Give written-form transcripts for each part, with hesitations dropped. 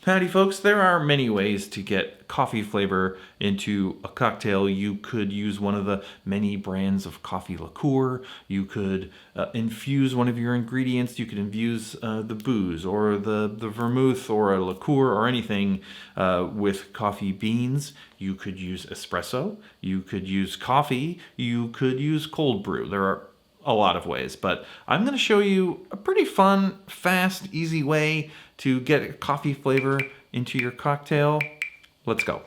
Howdy folks, there are many ways to get coffee flavor into a cocktail. You could use one of the many brands of coffee liqueur. You could infuse one of your ingredients. You could infuse the booze or the vermouth or a liqueur or anything with coffee beans. You could use espresso. You could use coffee. You could use cold brew. There are a lot of ways, but I'm going to show you a pretty fun, fast, easy way to get coffee flavor into your cocktail. Let's go.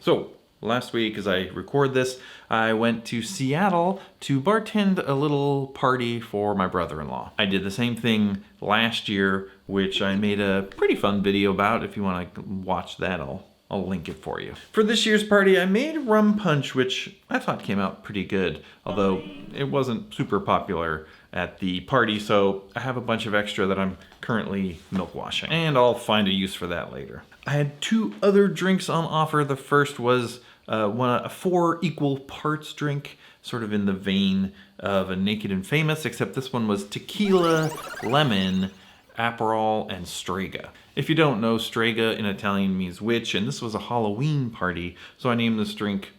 So last week, as I record this, I went to Seattle to bartend a little party for my brother-in-law. I did the same thing last year, which I made a pretty fun video about. If you want to watch that, I'll link it for you. For this year's party, I made rum punch, which I thought came out pretty good, although it wasn't super popular at the party, so I have a bunch of extra that I'm currently milk washing, and I'll find a use for that later. I had two other drinks on offer. The first was a 4 equal parts drink, sort of in the vein of a Naked and Famous, except this one was tequila, lemon, Aperol, and Strega. If you don't know, Strega in Italian means witch, and this was a Halloween party, so I named this drink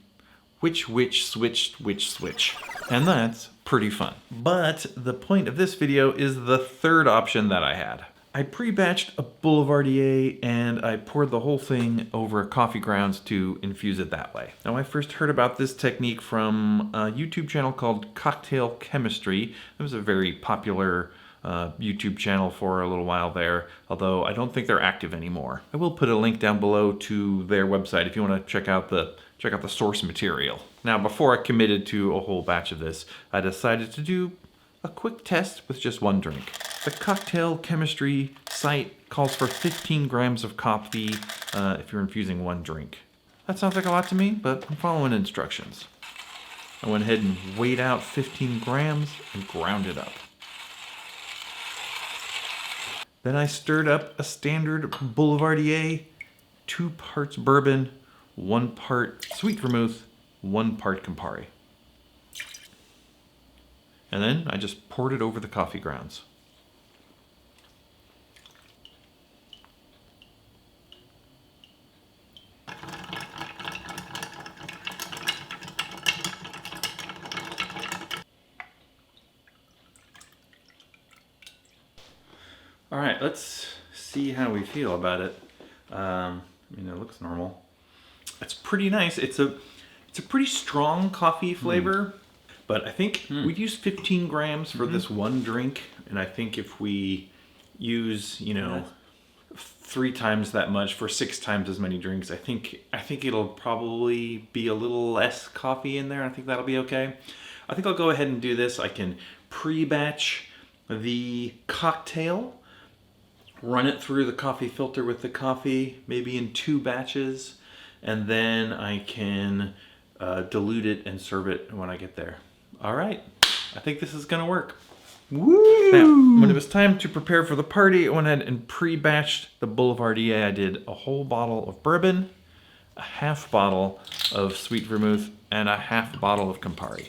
Which Witch Switched Witch Switch. And that's pretty fun. But the point of this video is the third option that I had. I pre-batched a Boulevardier and I poured the whole thing over coffee grounds to infuse it that way. Now, I first heard about this technique from a YouTube channel called Cocktail Chemistry. It was a very popular YouTube channel for a little while there, although I don't think they're active anymore. I will put a link down below to their website if you want to check out the source material. Now, before I committed to a whole batch of this, I decided to do a quick test with just one drink. The Cocktail Chemistry site calls for 15 grams of coffee if you're infusing one drink. That sounds like a lot to me, but I'm following instructions. I went ahead and weighed out 15 grams and ground it up. Then I stirred up a standard Boulevardier, 2 parts bourbon, 1 part sweet vermouth, 1 part Campari. And then I just poured it over the coffee grounds. All right, let's see how we feel about it. I mean, it looks normal. It's pretty nice. It's a pretty strong coffee flavor, but I think we'd use 15 grams for this one drink, and I think if we use, 3 times that much for 6 times as many drinks, I think it'll probably be a little less coffee in there. I think that'll be okay. I think I'll go ahead and do this. I can pre-batch the cocktail, run it through the coffee filter with the coffee, maybe in 2 batches, and then I can dilute it and serve it when I get there. All right, I think this is gonna work. Woo! Now, when it was time to prepare for the party, I went ahead and pre-batched the Boulevardier. I did a whole bottle of bourbon, a half bottle of sweet vermouth, and a half bottle of Campari.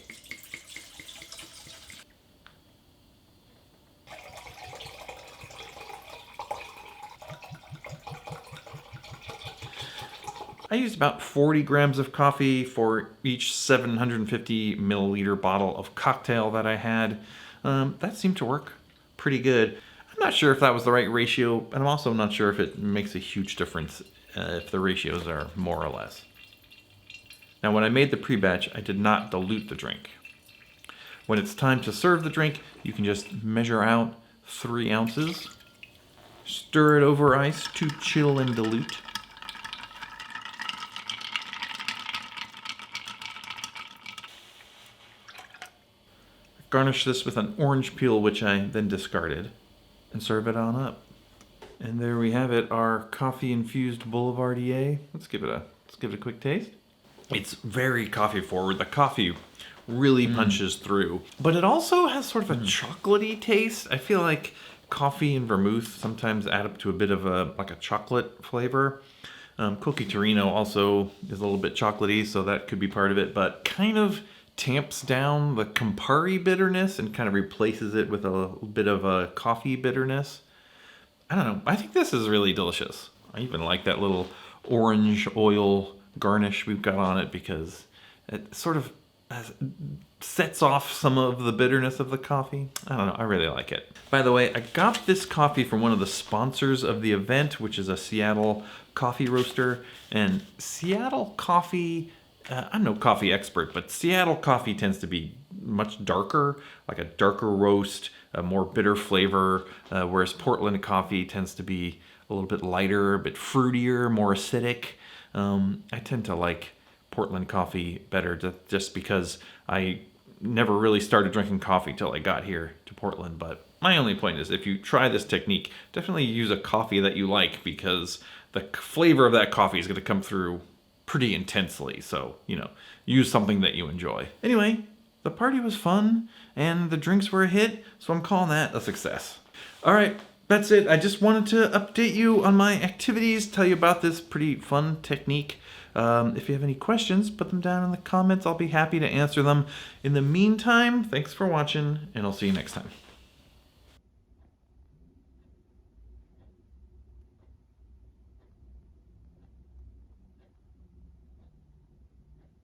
I used about 40 grams of coffee for each 750 milliliter bottle of cocktail that I had. That seemed to work pretty good. I'm not sure if that was the right ratio, and I'm also not sure if it makes a huge difference if the ratios are more or less. Now, when I made the pre-batch, I did not dilute the drink. When it's time to serve the drink, you can just measure out 3 ounces, stir it over ice to chill and dilute. Garnish this with an orange peel, which I then discarded, and serve it on up. And there we have it, our coffee-infused Boulevardier. Let's give it a quick taste. It's very coffee forward. The coffee really punches through, but it also has sort of a chocolatey taste. I feel like coffee and vermouth sometimes add up to a bit of a chocolate flavor. Cookie Torino also is a little bit chocolatey, so that could be part of it, but kind of tamps down the Campari bitterness and kind of replaces it with a bit of a coffee bitterness. I don't know. I think this is really delicious. I even like that little orange oil garnish we've got on it because it sort of sets off some of the bitterness of the coffee. I don't know. I really like it. By the way, I got this coffee from one of the sponsors of the event, which is a Seattle coffee roaster. And Seattle coffee, I'm no coffee expert, but Seattle coffee tends to be much darker, like a darker roast, a more bitter flavor, whereas Portland coffee tends to be a little bit lighter, a bit fruitier, more acidic. I tend to like Portland coffee better just because I never really started drinking coffee till I got here to Portland. But my only point is, if you try this technique, definitely use a coffee that you like because the flavor of that coffee is going to come through pretty intensely. So, use something that you enjoy. Anyway, the party was fun and the drinks were a hit, so I'm calling that a success. All right, that's it. I just wanted to update you on my activities, tell you about this pretty fun technique. If you have any questions, put them down in the comments. I'll be happy to answer them. In the meantime, thanks for watching, and I'll see you next time.